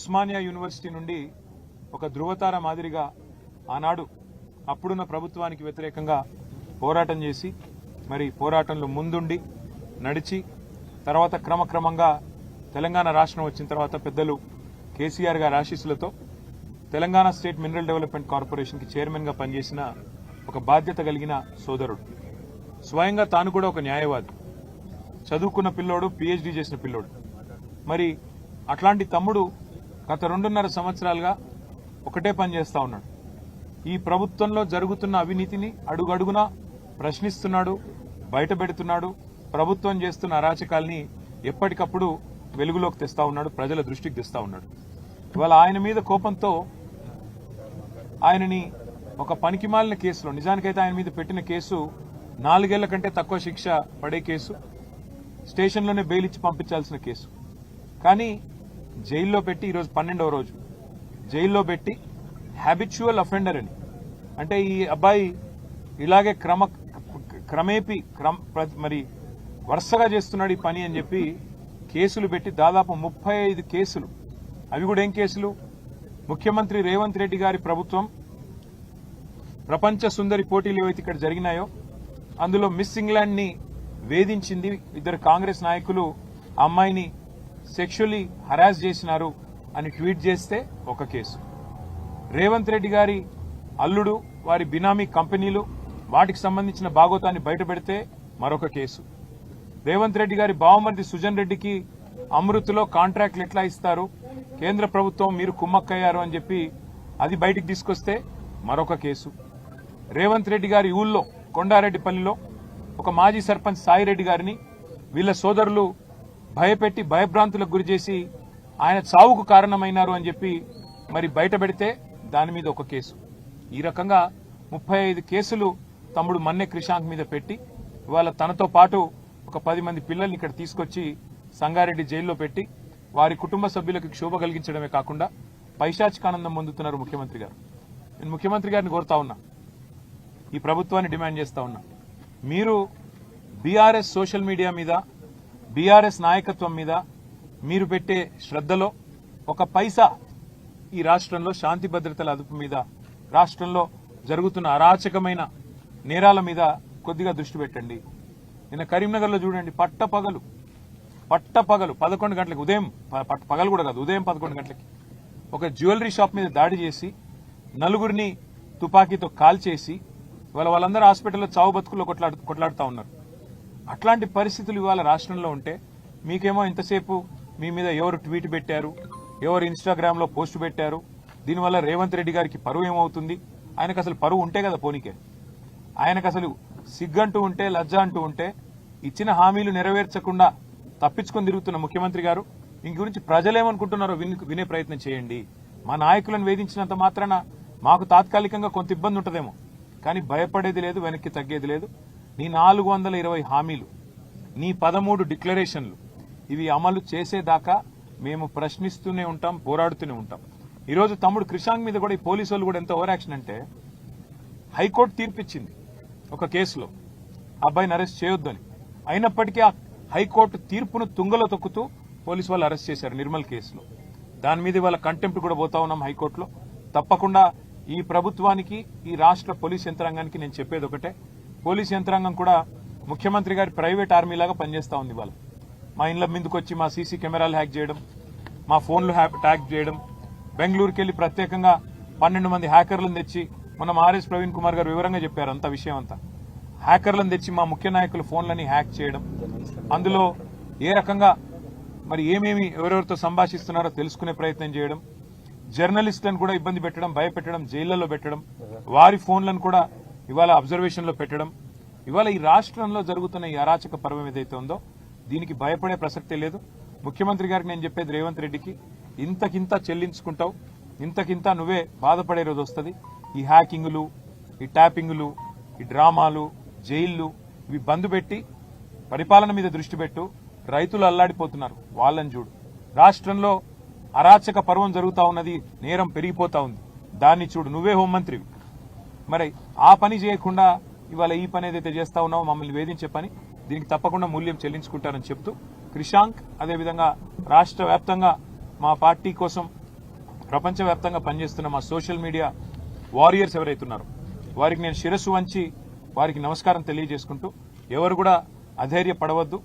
Osmania university నుండి ఒక ధృవతార మాదిరిగా ఆనాడు అప్పుడున్న ప్రభుత్వానికి వ్యతిరేకంగా పోరాటం చేసి మరి పోరాటంలో ముందుండి నడిచి తర్వాత క్రమక్రమంగా తెలంగాణ రాష్ట్రం వచ్చిన తర్వాత పెద్దలు కేసీఆర్ గారి ఆశీస్సులతో తెలంగాణ స్టేట్ మినరల్ డెవలప్మెంట్ కార్పొరేషన్కి చైర్మన్గా పనిచేసిన ఒక బాధ్యత కలిగిన సోదరుడు. స్వయంగా తాను కూడా ఒక న్యాయవాది, చదువుకున్న పిల్లోడు, పిహెచ్డీ చేసిన పిల్లోడు. మరి అట్లాంటి తమ్ముడు గత 2.5 సంవత్సరాలుగా ఒకటే పని చేస్తా ఉన్నాడు. ఈ ప్రభుత్వంలో జరుగుతున్న అవినీతిని అడుగడుగునా ప్రశ్నిస్తున్నాడు, బయటపెడుతున్నాడు. ప్రభుత్వం చేస్తున్న అరాచకాల్ని ఎప్పటికప్పుడు వెలుగులోకి తెస్తా ఉన్నాడు, ప్రజల దృష్టికి తెస్తా ఉన్నాడు. ఇవాళ ఆయన మీద కోపంతో ఆయనని ఒక పనికిమాలిన కేసులో, నిజానికైతే ఆయన మీద పెట్టిన కేసు 4 ఏళ్ల కంటే తక్కువ శిక్ష పడే కేసు, స్టేషన్లోనే బెయిల్ ఇచ్చి పంపించాల్సిన కేసు. కానీ జైల్లో పెట్టి ఈరోజు 12వ రోజు జైల్లో పెట్టి హ్యాబిచువల్ అఫెండర్ అని, అంటే ఈ అబ్బాయి ఇలాగే క్రమేపీ మరి వరుసగా చేస్తున్నాడు ఈ పని అని చెప్పి కేసులు పెట్టి దాదాపు 35 కేసులు. అవి కూడా ఏం కేసులు? ముఖ్యమంత్రి రేవంత్ రెడ్డి గారి ప్రభుత్వం ప్రపంచ సుందరి పోటీలు ఏవైతే ఇక్కడ జరిగినాయో అందులో మిస్ ఇంగ్లాండ్ ని వేధించింది. 2 కాంగ్రెస్ నాయకులు ఆ అమ్మాయిని సెక్షువల్లీ హరాస్ చేసినారు అని ట్వీట్ చేస్తే ఒక కేసు. రేవంత్ రెడ్డి గారి అల్లుడు, వారి బినామీ కంపెనీలు, వాటికి సంబంధించిన భాగోతాన్ని బయటపెడితే మరొక కేసు. రేవంత్ రెడ్డి గారి బావమరిది సుజన్ రెడ్డికి అమృత్లో కాంట్రాక్ట్లు ఎట్లా ఇస్తారు, కేంద్ర ప్రభుత్వం మీరు కుమ్మక్కయ్యారు అని చెప్పి అది బయటికి తీసుకొస్తే మరొక కేసు. రేవంత్ రెడ్డి గారి ఊళ్ళో కొండారెడ్డిపల్లిలో ఒక మాజీ సర్పంచ్ సాయిరెడ్డి గారిని వీళ్ళ సోదరులు భయపెట్టి భయభ్రాంతులకు గురిచేసి ఆయన చావుకు కారణమైనారు అని చెప్పి మరి బయట పెడితే దాని మీద ఒక కేసు. ఈ రకంగా 35 కేసులు తమ్ముడు మన్నె క్రిషాంక్ మీద పెట్టి ఇవాళ తనతో పాటు ఒక 10 మంది పిల్లల్ని ఇక్కడ తీసుకొచ్చి సంగారెడ్డి జైల్లో పెట్టి వారి కుటుంబ సభ్యులకు క్షోభ కలిగించడమే కాకుండా పైశాచికానందం పొందుతున్నారు ముఖ్యమంత్రి గారు. నేను ముఖ్యమంత్రి గారిని కోరుతా ఉన్నా, ఈ ప్రభుత్వాన్ని డిమాండ్ చేస్తా ఉన్నా, మీరు బీఆర్ఎస్ సోషల్ మీడియా మీద, బీఆర్ఎస్ నాయకత్వం మీద మీరు పెట్టే శ్రద్ధలో ఒక పైసా ఈ రాష్ట్రంలో శాంతి భద్రతల అదుపు మీద, రాష్ట్రంలో జరుగుతున్న అరాచకమైన నేరాల మీద కొద్దిగా దృష్టి పెట్టండి. నిన్న కరీంనగర్లో చూడండి, పట్టపగలు 11 గంటలకు, ఉదయం పగలు కూడా కాదు, ఉదయం 11 గంటలకి ఒక జ్యువెలరీ షాప్ మీద దాడి చేసి 4గురిని తుపాకీతో కాల్చేసి వాళ్ళందరూ హాస్పిటల్లో చావు బతుకుల్లో కొట్లాడుతూ ఉన్నారు. అట్లాంటి పరిస్థితులు ఇవాళ రాష్ట్రంలో ఉంటే మీకేమో ఇంతసేపు మీ మీద ఎవరు ట్వీట్ పెట్టారు, ఎవరు ఇన్స్టాగ్రామ్ లో పోస్ట్ పెట్టారు, దీనివల్ల రేవంత్ రెడ్డి గారికి పరువు ఏమవుతుంది? ఆయనకు అసలు పరువు ఉంటే కదా పోనీకే, ఆయనకు అసలు సిగ్గంటూ ఉంటే, లజ్జ అంటూ ఉంటే, ఇచ్చిన హామీలు నెరవేర్చకుండా తప్పించుకొని తిరుగుతున్న ముఖ్యమంత్రి గారు ఇంక గురించి ప్రజలేమనుకుంటున్నారో వినే ప్రయత్నం చేయండి. మా నాయకులను వేధించినంత మాత్రాన మాకు తాత్కాలికంగా కొంత ఇబ్బంది ఉంటుందేమో, కానీ భయపడేది లేదు, వెనక్కి తగ్గేది లేదు. నీ 420 హామీలు, నీ 13 డిక్లరేషన్లు, ఇవి అమలు చేసేదాకా మేము ప్రశ్నిస్తూనే ఉంటాం, పోరాడుతూనే ఉంటాం. ఈరోజు తమ్ముడు క్రిషాంక్ మీద కూడా ఈ పోలీసు వాళ్ళు కూడా ఎంత ఓవర్ యాక్షన్ అంటే, హైకోర్టు తీర్పిచ్చింది ఒక కేసులో అబ్బాయిని అరెస్ట్ చేయొద్దని, అయినప్పటికీ ఆ హైకోర్టు తీర్పును తుంగలో తొక్కుతూ పోలీసు వాళ్ళు అరెస్ట్ చేశారు నిర్మల్ కేసులో. దాని మీద ఇవాళ కంటెంప్ట్ కూడా పోతా ఉన్నాం హైకోర్టులో. తప్పకుండా ఈ ప్రభుత్వానికి, ఈ రాష్ట్ర పోలీస్ యంత్రాంగానికి నేను చెప్పేది ఒకటే, పోలీస్ యంత్రాంగం కూడా ముఖ్యమంత్రి గారి ప్రైవేట్ ఆర్మీ లాగా పనిచేస్తా ఉంది. ఇవాళ మా ఇండ్ల మీదకి వచ్చి మా సీసీ కెమెరాలు హ్యాక్ చేయడం, మా ఫోన్లు ట్యాగ్ చేయడం, బెంగళూరుకి వెళ్లి ప్రత్యేకంగా 12 మంది హ్యాకర్లను తెచ్చి, మొన్న ఆర్ఎస్ ప్రవీణ్ కుమార్ గారు వివరంగా చెప్పారు అంత విషయం అంతా, హ్యాకర్లను తెచ్చి మా ముఖ్య నాయకుల ఫోన్లని హ్యాక్ చేయడం, అందులో ఏ రకంగా మరి ఏమేమి ఎవరెవరితో సంభాషిస్తున్నారో తెలుసుకునే ప్రయత్నం చేయడం, జర్నలిస్టులను కూడా ఇబ్బంది పెట్టడం, భయపెట్టడం, జైళ్లలో పెట్టడం, వారి ఫోన్లను కూడా ఇవాళ అబ్జర్వేషన్ లో పెట్టడం. ఇవాళ ఈ రాష్ట్రంలో జరుగుతున్న ఈ అరాచక పర్వం ఏదైతే ఉందో దీనికి భయపడే ప్రసక్తే లేదు. ముఖ్యమంత్రి గారికి నేను చెప్పేది, రేవంత్ రెడ్డికి, ఇంతకింత చెల్లించుకుంటావు, ఇంతకింత నువ్వే బాధపడే రోజు వస్తుంది. ఈ హ్యాకింగులు, ఈ ట్యాపింగులు, ఈ డ్రామాలు, జైళ్లు, ఇవి బంద్ పెట్టి పరిపాలన మీద దృష్టి పెట్టు. రైతులు అల్లాడిపోతున్నారు, వాళ్ళని చూడు. రాష్ట్రంలో అరాచక పర్వం జరుగుతా ఉన్నది, నేరం పెరిగిపోతా ఉంది, దాన్ని చూడు. నువ్వే హోంమంత్రివి, మరి ఆ పని చేయకుండా ఇవాళ ఈ పని ఏదైతే చేస్తా ఉన్నావో మమ్మల్ని వేధించే పని, దీనికి తప్పకుండా మూల్యం చెల్లించుకుంటారని చెప్తూ క్రిషాంక్, అదేవిధంగా రాష్ట్ర వ్యాప్తంగా మా పార్టీ కోసం ప్రపంచవ్యాప్తంగా పనిచేస్తున్న మా సోషల్ మీడియా వారియర్స్ ఎవరైతున్నారో వారికి నేను శిరస్సు వంచి వారికి నమస్కారం తెలియజేసుకుంటూ ఎవరు కూడా అధైర్యపడవద్దు.